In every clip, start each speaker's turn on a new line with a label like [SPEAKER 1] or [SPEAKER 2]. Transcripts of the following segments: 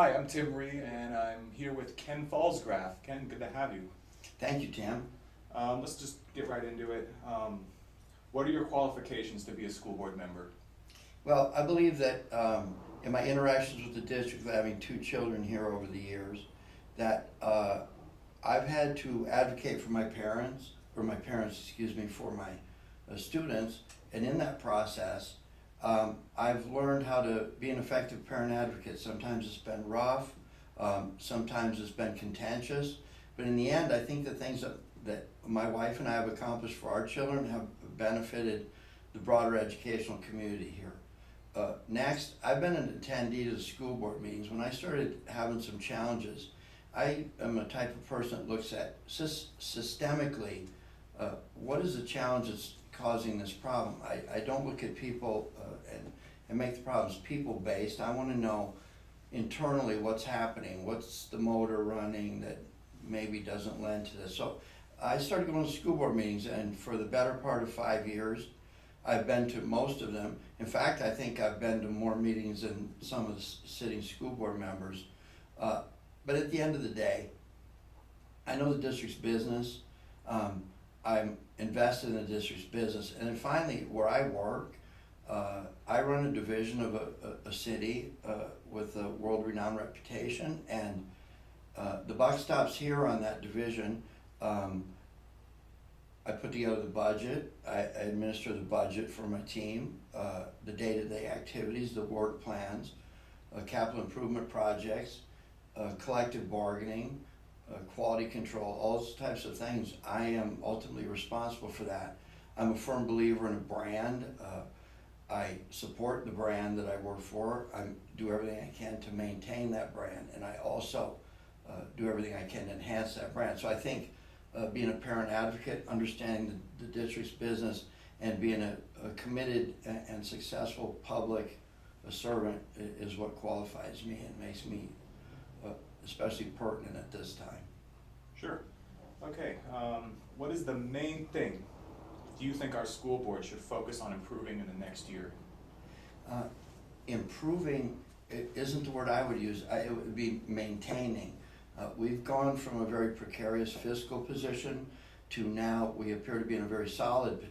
[SPEAKER 1] Hi, I'm Tim Ree, and I'm here with Ken Pfalzgraf. Ken, good to have you.
[SPEAKER 2] Thank you, Tim.
[SPEAKER 1] Let's just get right into it. What are your qualifications to be a school board member?
[SPEAKER 2] Well, I believe that in my interactions with the district, having two children here over the years, that I've had to advocate for my parents, for my students, and in that process, I've learned how to be an effective parent advocate. Sometimes it's been rough, sometimes it's been contentious, but in the end, I think the things that my wife and I have accomplished for our children have benefited the broader educational community here. Next, I've been an attendee to the school board meetings. When I started having some challenges, I am a type of person that looks at systemically what is the challenge that's causing this problem. I don't look at people and make the problems people-based. I want to know internally what's happening, what's the motor running that maybe doesn't lend to this. So I started going to school board meetings, and for the better part of 5 years, I've been to most of them. In fact, I think I've been to more meetings than some of the sitting school board members. But at the end of the day, I know the district's business. I'm invested in the district's business. And then finally, where I work, I run a division of a city with a world-renowned reputation, and the buck stops here on that division. I put together the budget, I administer the budget for my team, the day-to-day activities, the work plans, capital improvement projects, collective bargaining, quality control, all those types of things. I am ultimately responsible for that. I'm a firm believer in a brand. I support the brand that I work for. I do everything I can to maintain that brand, and I also do everything I can to enhance that brand. So I think being a parent advocate, understanding the district's business, and being a committed and successful public servant is what qualifies me and makes me especially pertinent at this time.
[SPEAKER 1] Sure. Okay. What is the main thing do you think our school board should focus on improving in the next year?
[SPEAKER 2] Improving isn't the word I would use. It would be maintaining. We've gone from a very precarious fiscal position to now we appear to be in a very solid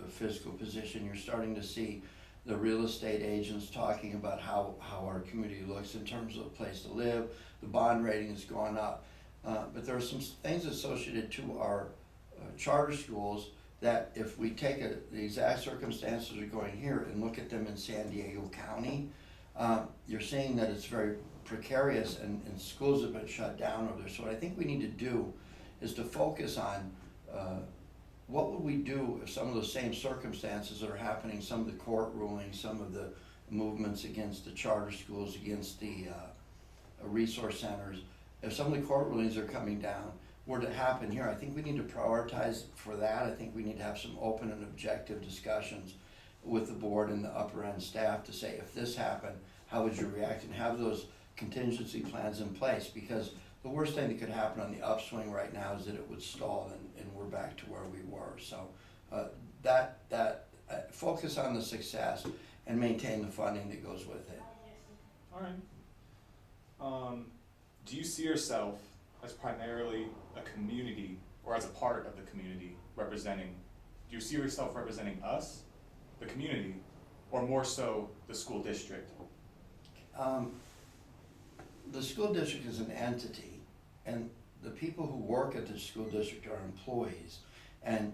[SPEAKER 2] fiscal position. You're starting to see the real estate agents talking about how our community looks in terms of a place to live. The bond rating has gone up. But there are some things associated to our charter schools that if we take the exact circumstances we're going here and look at them in San Diego County, you're seeing that it's very precarious and schools have been shut down over there. So what I think we need to do is to focus on what would we do if some of those same circumstances that are happening, some of the court rulings, some of the movements against the charter schools, against the resource centers, if some of the court rulings are coming down, were to happen here, I think we need to prioritize for that. I think we need to have some open and objective discussions with the board and the upper end staff to say, if this happened, how would you react, and have those contingency plans in place, because the worst thing that could happen on the upswing right now is that it would stall and we're back to where we were. So focus on the success and maintain the funding that goes with it.
[SPEAKER 1] All right. Do you see yourself as primarily a community, or as a part of the community representing? Do you see yourself representing us, the community, or more so the school district?
[SPEAKER 2] The school district is an entity, and the people who work at the school district are employees. And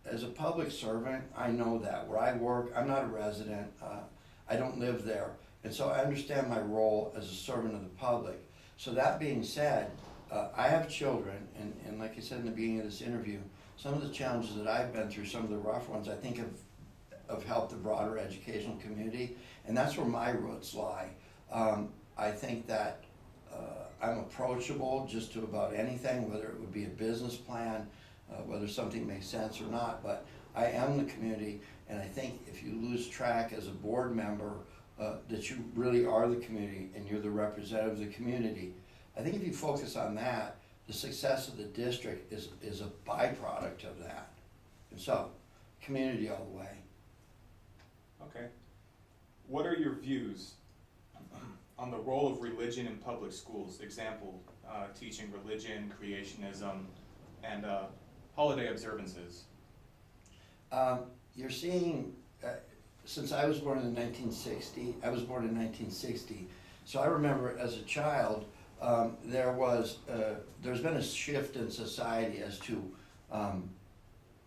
[SPEAKER 2] as a public servant, I know that. Where I work, I'm not a resident, I don't live there. And so I understand my role as a servant of the public. So that being said, I have children, and like I said in the beginning of this interview, some of the challenges that I've been through, some of the rough ones, I think have helped the broader educational community, and that's where my roots lie. I think that I'm approachable just to about anything, whether it would be a business plan, whether something makes sense or not, but I am the community, and I think if you lose track as a board member that you really are the community and you're the representative of the community, I think if you focus on that, the success of the district is a byproduct of that. And so, community all the way.
[SPEAKER 1] Okay. What are your views on the role of religion in public schools. Example, teaching religion, creationism, and holiday observances.
[SPEAKER 2] You're seeing, since I was born in 1960, so I remember as a child, there's been a shift in society as to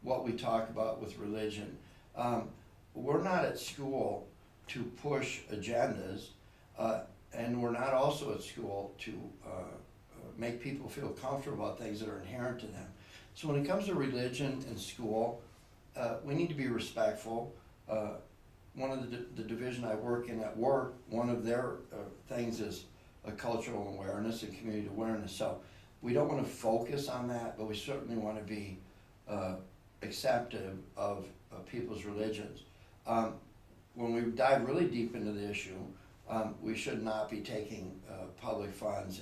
[SPEAKER 2] what we talk about with religion. We're not at school to push agendas, and we're not also at school to make people feel comfortable about things that are inherent to them. So when it comes to religion in school, we need to be respectful. One of the division I work in at work, one of their things is cultural awareness and community awareness. So we don't want to focus on that, but we certainly want to be acceptive of people's religions. When we dive really deep into the issue, we should not be taking public funds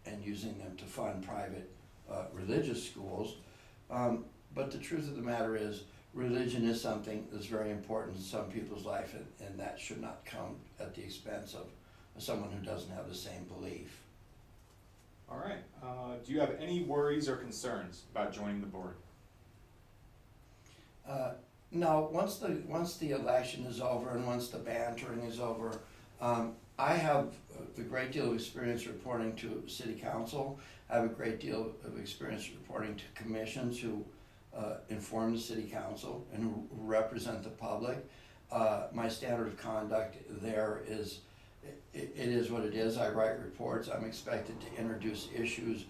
[SPEAKER 2] and using them to fund private religious schools. But the truth of the matter is, religion is something that's very important in some people's life, and that should not come at the expense of someone who doesn't have the same belief.
[SPEAKER 1] All right. Do you have any worries or concerns about joining the board?
[SPEAKER 2] No. Once the election is over and once the bantering is over, I have a great deal of experience reporting to city council. I have a great deal of experience reporting to commissions who inform the city council and who represent the public. My standard of conduct there is, it is what it is. I write reports. I'm expected to introduce issues,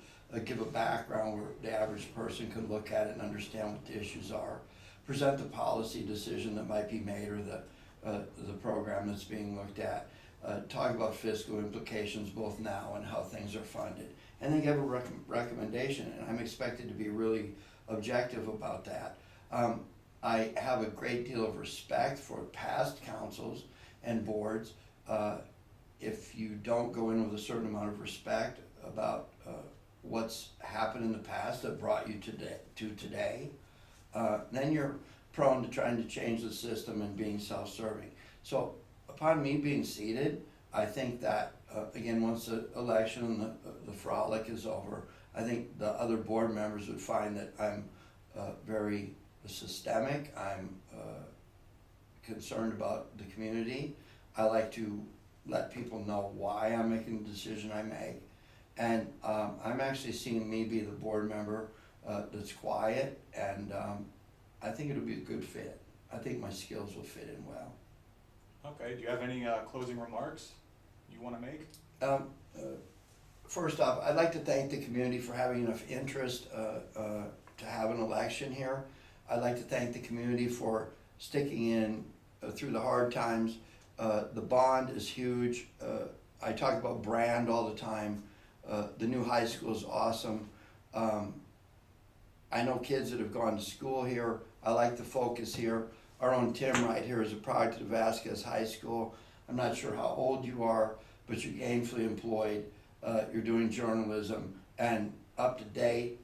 [SPEAKER 2] give a background where the average person can look at it and understand what the issues are, present the policy decision that might be made or the program that's being looked at, talk about fiscal implications both now and how things are funded, and then give a recommendation, and I'm expected to be really objective about that. I have a great deal of respect for past councils and boards. If you don't go in with a certain amount of respect about what's happened in the past that brought you to today, then you're prone to trying to change the system and being self-serving. So upon me being seated, I think that, again, once the election and the frolic is over, I think the other board members would find that I'm very systemic. I'm concerned about the community. I like to let people know why I'm making the decision I make. And I'm actually seeing me be the board member that's quiet, and I think it'll be a good fit. I think my skills will fit in well.
[SPEAKER 1] Okay, do you have any closing remarks you want to make?
[SPEAKER 2] First off, I'd like to thank the community for having enough interest to have an election here. I'd like to thank the community for sticking in through the hard times. The bond is huge. I talk about brand all the time. The new high school is awesome. I know kids that have gone to school here. I like the focus here. Our own Tim right here is a product of Vasquez High School. I'm not sure how old you are, but you're gainfully employed. You're doing journalism and up to date.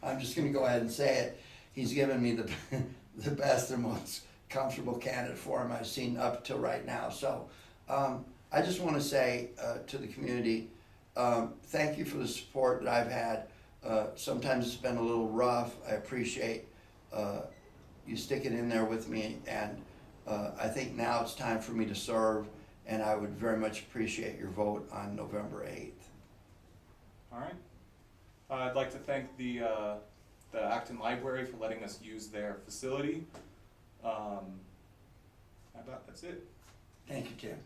[SPEAKER 2] I'm just going to go ahead and say it. He's given me the best and most comfortable candidate for him I've seen up till right now. So I just want to say to the community, thank you for the support that I've had. Sometimes it's been a little rough. I appreciate you sticking in there with me, and I think now it's time for me to serve, and I would very much appreciate your vote on November 8th.
[SPEAKER 1] All right. I'd like to thank the Acton Library for letting us use their facility. How about that's it?
[SPEAKER 2] Thank you, Tim.